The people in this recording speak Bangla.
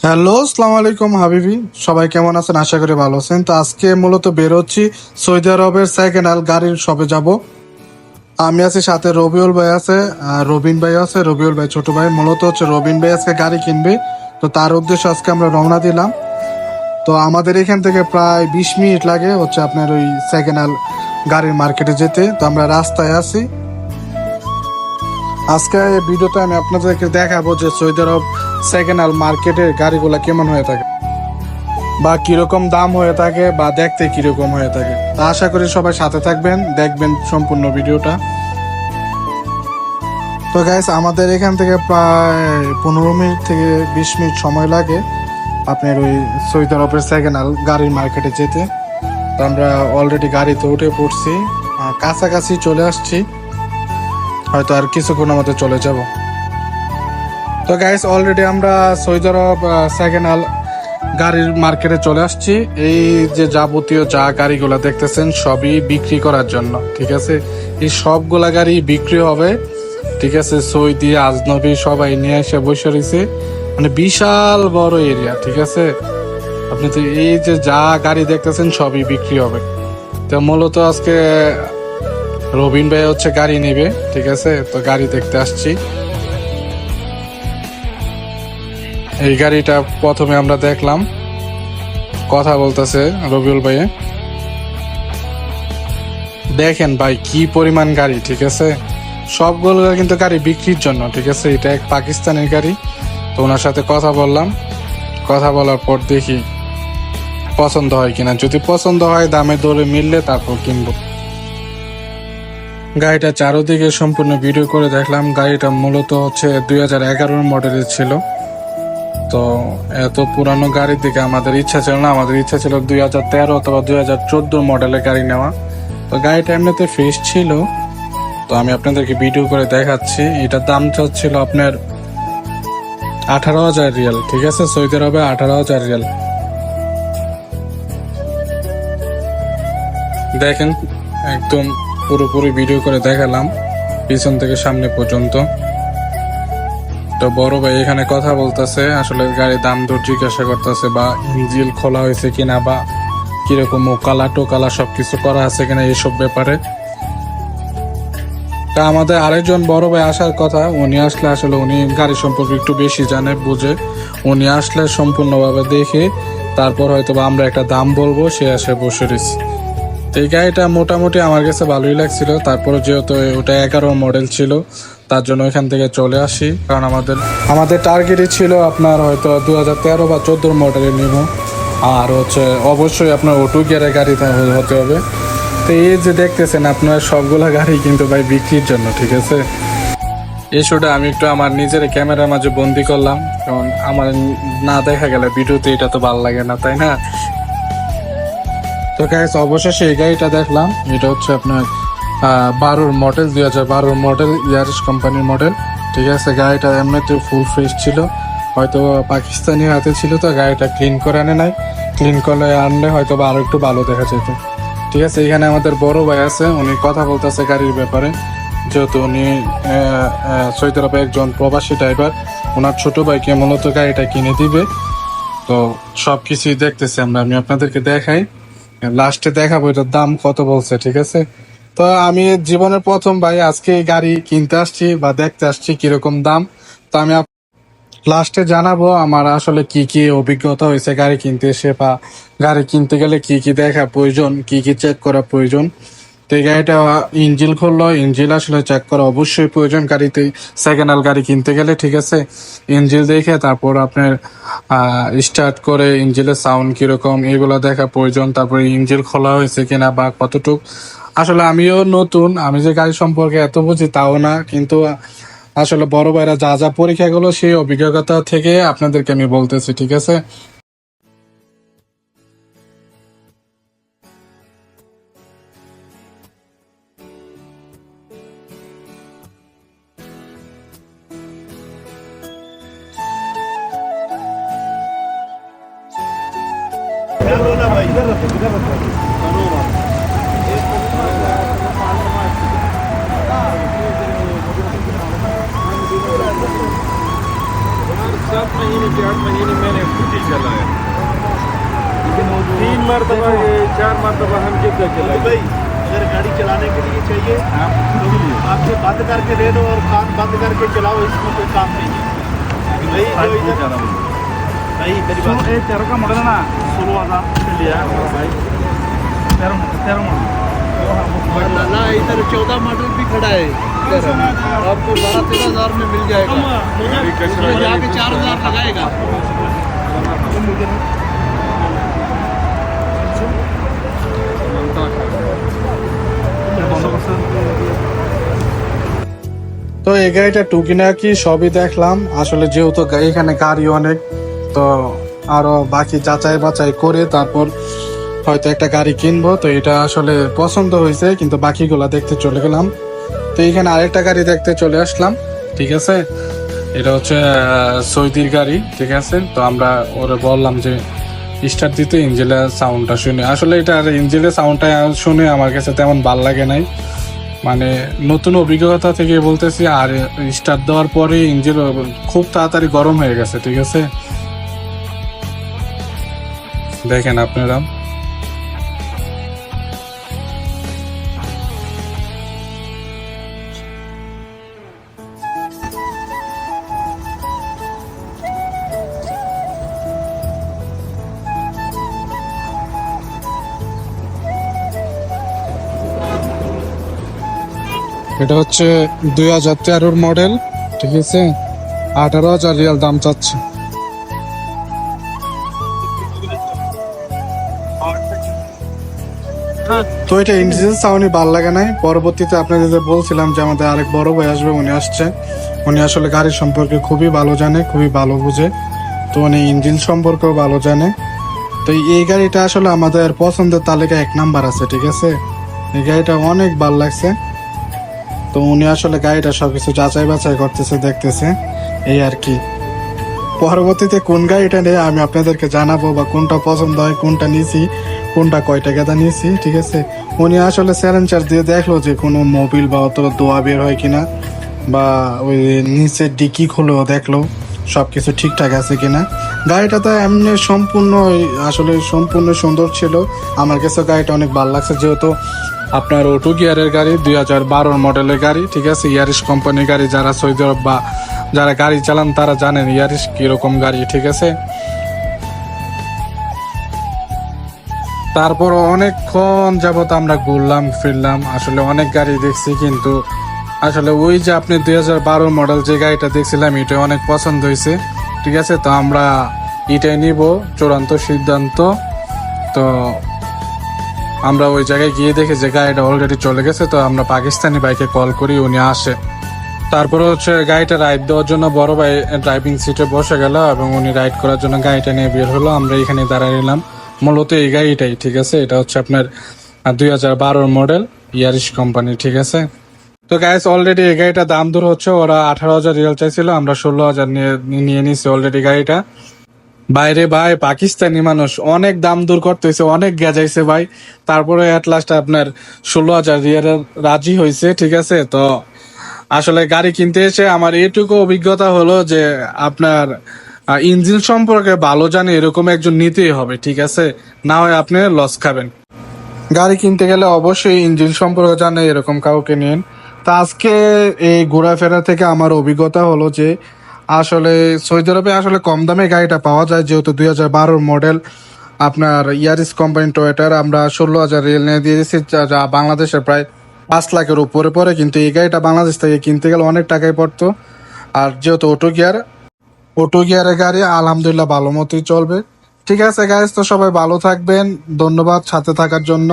হ্যালো, আসসালামু আলাইকুম হাবিবি। সবাই কেমন আছেন? আশা করি ভালো আছেন। তো আজকে মূলত বেরোচ্ছি সৌদি আরবের সেকেন্ড হ্যান্ড গাড়ির শপে যাব। আমি আছি, সাথে রবিউল ভাই আছে, আর রবিন ভাই আছে। রবিউল ভাই ছোট ভাই। মূলত হচ্ছে রবিন ভাই আজকে গাড়ি কিনবে, তো তার উদ্দেশ্যে আজকে আমরা রওনা দিলাম। তো আমাদের এখান থেকে প্রায় 20 মিনিট লাগে হচ্ছে আপনার ওই সেকেন্ড হ্যান্ড গাড়ির মার্কেটে যেতে। তো আমরা রাস্তায় আছি। আজকে এই ভিডিওতে আমি আপনাদেরকে দেখাবো যে সৌদি আরব সেকেন্ড হ্যান্ড মার্কেটের গাড়িগুলা কেমন হয়ে থাকে, বা কিরকম দাম হয়ে থাকে, বা দেখতে কিরকম হয়ে থাকে। তা আশা করি সবাই সাথে থাকবেন, দেখবেন সম্পূর্ণ ভিডিওটা। তো গাইস, আমাদের এখান থেকে প্রায় 15 মিনিট থেকে 20 মিনিট সময় লাগে আপনার ওই সৌদি আরবের সেকেন্ড হ্যান্ড গাড়ির মার্কেটে যেতে। তো আমরা অলরেডি গাড়িতে উঠে পড়ছি, কাছাকাছি চলে আসছি, হয়তো আর কিছুক্ষণের মধ্যে চলে যাব। তো গাইস, অলরেডি আমরা সৌদি আরব সেকেন্ড হ্যান্ড গাড়ির মার্কেটে চলে আসছি। এই যে যাবতীয় যা গাড়িগুলা দেখতেছেন সবই বিক্রি করার জন্য, ঠিক আছে। এই সবগুলা গাড়ি বিক্রি হবে, ঠিক আছে। সৌদি আজনবী সবাই নিয়ে এসে বসে রয়েছে, মানে বিশাল বড় এরিয়া, ঠিক আছে। আপনি তো এই যে যা গাড়ি দেখতেছেন সবই বিক্রি হবে। তো মূলত আজকে রবিন ভাই হচ্ছে গাড়ি নেবে, ঠিক আছে। তো গাড়ি দেখতে আসছি। এই গাড়িটা প্রথমে আমরা দেখলাম, কথা বলতেছে রবিউল ভাই। দেখেন ভাই কি পরিমাণ গাড়ি, ঠিক আছে। সবগুলো কিন্তু গাড়ি বিক্রির জন্য, ঠিক আছে। এটা এক পাকিস্তানের গাড়ি। তো ওনার সাথে কথা বললাম, কথা বলার পর দেখি পছন্দ হয় কিনা। যদি পছন্দ হয়, দামে দরে মিললে তারপর কিনবো। গাড়িটা চারোদিকে সম্পূর্ণ ভিডিও করে দেখলাম। গাড়িটা মূলত হচ্ছে 2011 মডেলের ছিল। তো এত পুরানো গাড়ির দিকে আমাদের ইচ্ছা ছিল না। আমাদের ইচ্ছা ছিল 2013 অথবা 2014 মডেলের গাড়ি নেওয়া। তো গাড়িটা এমনিতে ফ্রেশ ছিল। তো আমি আপনাদেরকে ভিডিও করে দেখাচ্ছি। এটার দাম ছিল আপনার 18,000 রিয়াল, ঠিক আছে। সৌদি আরবে 18,000 রিয়াল। দেখেন, একদম পুরোপুরি ভিডিও করে দেখালাম পিছন থেকে সামনে পর্যন্ত। তো বড় ভাই এখানে কথা বলতেছে, আসলে গাড়ির দাম দর জিজ্ঞাসা করতেছে, বা ইঞ্জিল খোলা হয়েছে কিনা, বা কিরকম কালা টোকালা সবকিছু করা আছে কিনা, এইসব ব্যাপারে। তা আমাদের আরেকজন বড় ভাই আসার কথা। উনি আসলে আসলে উনি গাড়ি সম্পর্কে একটু বেশি জানে, বুঝে। উনি আসলে সম্পূর্ণভাবে দেখে তারপর হয়তো বা আমরা একটা দাম বলবো, সে আসে বসে রয়েছে। এই গাড়িটা মোটামুটি আমার কাছে ভালোই লাগছিল। তারপরে যেহেতু ওটা 11 মডেল ছিল, তার জন্য এখান থেকে চলে আসি। কারণ আমাদের টার্গেটই ছিল আপনার হয়তো 2013 বা 14 মডেলের নিব। আর হচ্ছে অবশ্যই আপনার অটো গিয়ারের গাড়ি হতে হবে। তো এই যে দেখতেছেন আপনার সবগুলা গাড়ি কিন্তু ভাই বিক্রির জন্য, ঠিক আছে। এই শোটা আমি একটু আমার নিজের ক্যামেরার মাঝে বন্দি করলাম, কারণ আমার না দেখা গেলে ভিডিওতে এটা তো ভালো লাগে না, তাই না। তো গাইস, অবশেষে এই গাড়িটা দেখলাম। এটা হচ্ছে আপনার 12 মডেল, 2012 মডেল, ইয়ারিশ কোম্পানির মডেল, ঠিক আছে। গাড়িটা এমনিতে ফুল ফ্রেশ ছিল, হয়তো পাকিস্তানি হাতে ছিল, তো গাড়িটা ক্লিন করে আনে নাই। ক্লিন করে আনলে হয়তো বা আরো একটু ভালো দেখা যেত, ঠিক আছে। এখানে আমাদের বড় ভাই আছে, উনি কথা বলতেছে গাড়ির ব্যাপারে। যেহেতু উনি সৌদি আরবে একজন প্রবাসী ড্রাইভার, ওনার ছোট ভাইকে মূলত গাড়িটা কিনে দিবে। তো সবকিছুই দেখতেছি আমরা, আমি আপনাদেরকে দেখাই, লাস্টে দেখাবো এটার দাম কত বলছে, ঠিক আছে। তো আমি জীবনের প্রথম ভাই আজকে এই গাড়ি কিনতে আসছি বা দেখতে আসছি কিরকম দাম। তো আমি লাস্টে জানাবো আমার আসলে কি কি অভিজ্ঞতা হয়েছে গাড়ি কিনতে এসে, বা গাড়ি কিনতে গেলে কি কি দেখা প্রয়োজন, কি কি চেক করা প্রয়োজন। তো এই গাড়িটা ইঞ্জিল খুললো, ইঞ্জিল আসলে চেক করা অবশ্যই প্রয়োজন গাড়িতে, সেকেন্ড হ্যান্ড গাড়ি কিনতে গেলে, ঠিক আছে। ইঞ্জিল দেখে তারপর আপনার স্টার্ট করে ইঞ্জিলের সাউন্ড কিরকম এগুলো দেখা প্রয়োজন। তারপরে ইঞ্জিল খোলা হয়েছে কিনা বা কতটুক। আসলে আমিও নতুন, আমি যে গাড়ি সম্পর্কে এত বুঝি তাও না, কিন্তু আসলে বড় ভাইরা যা যা পরীক্ষা গুলো সেই অভিজ্ঞতা থেকে আপনাদেরকে আমি বলতেছি, ঠিক আছে। महीने के 8 महीने मैंने खुद ही चलाया, लेकिन वो 3 मरतबा 4 मरतबा हम जिद्दा चलाए। भाई अगर गाड़ी चलाने के लिए चाहिए तो आपसे बंद करके दे दो और कान बंद करके चलाओ, इसमें कोई काम नहीं है भाई। जो इधर भाई मेरी बात 13 का मॉडल है ना, 16,000 से लिया है हमारा भाई। 13 मॉडल ना इधर 14 मॉडल भी खड़ा है, इधर आपको 12-13 हजार में मिल जाएगा। उसमें जाके 4,000 लगाएगा। তো এই গাড়িটা টুকিনাকি সবই দেখলাম। আসলে যেহেতু এখানে গাড়ি অনেক, তো আরো বাকি যাচাই বাছাই করে তারপর হয়তো একটা গাড়ি কিনবো। তো এটা আসলে পছন্দ হয়েছে, কিন্তু বাকিগুলা দেখতে চলে গেলাম। তো এখানে আরেকটা গাড়ি দেখতে চলে আসলাম, ঠিক আছে। এটা হচ্ছে সৌদির গাড়ি, ঠিক আছে। তো আমরা ওরে বললাম যে স্টার্ট দিতে, ইঞ্জিনের সাউন্ডটা শুনে। আসলে এটা ইঞ্জিনের সাউন্ডটা শুনে আমার কাছে তেমন ভাল লাগে নাই, মানে নতুন অভিজ্ঞতা থেকে বলতেছি। আর স্টার্ট দেওয়ার পরে ইঞ্জিন খুব তাড়াতাড়ি গরম হয়ে গেছে, ঠিক আছে। দেখেন আপনারা, এটা হচ্ছে 2013 মডেল, ঠিক আছে। 18,000 রিয়াল দাম চাচ্ছে। তো এটা ইঞ্জিন সাউন্ড ভালো লাগে নাই। পরবর্তীতে আপনাদের যে বলছিলাম যে আমাদের আরেক বড় ভাই আসবে, উনি আসছে। উনি আসলে গাড়ির সম্পর্কে খুবই ভালো জানে, খুবই ভালো বুঝে। তো উনি ইঞ্জিন সম্পর্কেও ভালো জানে। তো এই গাড়িটা আসলে আমাদের পছন্দের তালিকায় 1 নাম্বার আছে, ঠিক আছে। এই গাড়িটা অনেক ভালো লাগছে। তো উনি আসলে গাড়িটা সবকিছু যাচাই বাছাই করতেছে, দেখতেছে, এই আর কি। পরবর্তীতে কোন গাড়িটা নিয়ে আমি আপনাদেরকে জানাবো, বা কোনটা পছন্দ হয়, কোনটা নিয়েছি, কোনটা কয় টাকা নিয়েছি, ঠিক আছে। উনি আসলে চ্যালেঞ্জার দিয়ে দেখলো যে কোনো মোবিল বা অত দোয়া বের হয় কিনা, বা ওই নিচের ডিকি খুলেও দেখলো সবকিছু ঠিকঠাক আছে কিনা। গাড়িটা তো এমনি সম্পূর্ণ সুন্দর ছিল। আমার কাছে গাড়িটা অনেক ভালো লাগছে, যেহেতু আপনার অটো গিয়ারের গাড়ি, 2012 মডেলের গাড়ি, ঠিক আছে। ইয়ারিশ কোম্পানির গাড়ি, যারা সৌদি আরব বা যারা গাড়ি চালান তারা জানেন ইয়ারিশ কিরকম গাড়ি, ঠিক আছে। তারপর অনেকক্ষণ যাবত আমরা ঘুরলাম ফিরলাম, আসলে অনেক গাড়ি দেখছি, কিন্তু আসলে ওই যে আপনি 2012 মডেল যে গাড়িটা দেখছিলাম, এটা অনেক পছন্দ হয়েছে, ঠিক আছে। তো আমরা এটাই নিব, চূড়ান্ত সিদ্ধান্ত। তো আমরা ওই জায়গায় গিয়ে দেখি যে গাড়িটা অলরেডি চলে গেছে। তো আমরা পাকিস্তানি বাইকে কল করি, উনি আসে। তারপরে হচ্ছে গাড়িটা রাইড দেওয়ার জন্য বড় ভাই ড্রাইভিং সিটে বসে গেল, এবং উনি রাইড করার জন্য গাড়িটা নিয়ে বের হলো। আমরা এখানে দাঁড়ায় নিলাম। মূলত এই গাড়িটাই, ঠিক আছে। এটা হচ্ছে আপনার 2012 মডেল ইয়ারিশ কোম্পানি, ঠিক আছে। তো গাইস, অলরেডি এই গাড়িটা দাম দূর হচ্ছে, ওরা 18,000 রিয়াল চাইছিল, আমরা 16,000 নিয়ে নিছি অলরেডি গাড়িটা। বাইরে ভাই পাকিস্তানি মানুষ অনেক দাম দূর করতেছে, অনেক গেজাইছে ভাই। তারপরে এট লাস্ট আপনার 16,000 রিয়াল রাজি হয়েছে, ঠিক আছে। তো আসলে গাড়ি কিনতে এসে আমার এইটুকু অভিজ্ঞতা হলো যে আপনার ইঞ্জিন সম্পর্কে ভালো জানে এরকম একজন নিতেই হবে, ঠিক আছে। না হয় আপনি লস খাবেন। গাড়ি কিনতে গেলে অবশ্যই ইঞ্জিন সম্পর্কে জানে এরকম কাউকে নিন। তা আজকে এই ঘোরাফেরা থেকে আমার অভিজ্ঞতা হলো যে আসলে সৌদি আরবে আসলে কম দামে গাড়িটা পাওয়া যায়, যেহেতু 2012 মডেল আপনার ইয়ারিস কোম্পানি টয়োটার আমরা 16,000 রিয়াল নিয়ে দিয়ে দিচ্ছি, যা বাংলাদেশের প্রায় 5 লাখের উপরে পড়ে। কিন্তু এই গাড়িটা বাংলাদেশ থেকে কিনতে গেলে অনেক টাকায় পড়তো। আর যেহেতু অটো গিয়ারের গাড়ি, আলহামদুলিল্লাহ ভালো মতোই চলবে, ঠিক আছে গাইস। তো সবাই ভালো থাকবেন, ধন্যবাদ সাথে থাকার জন্য।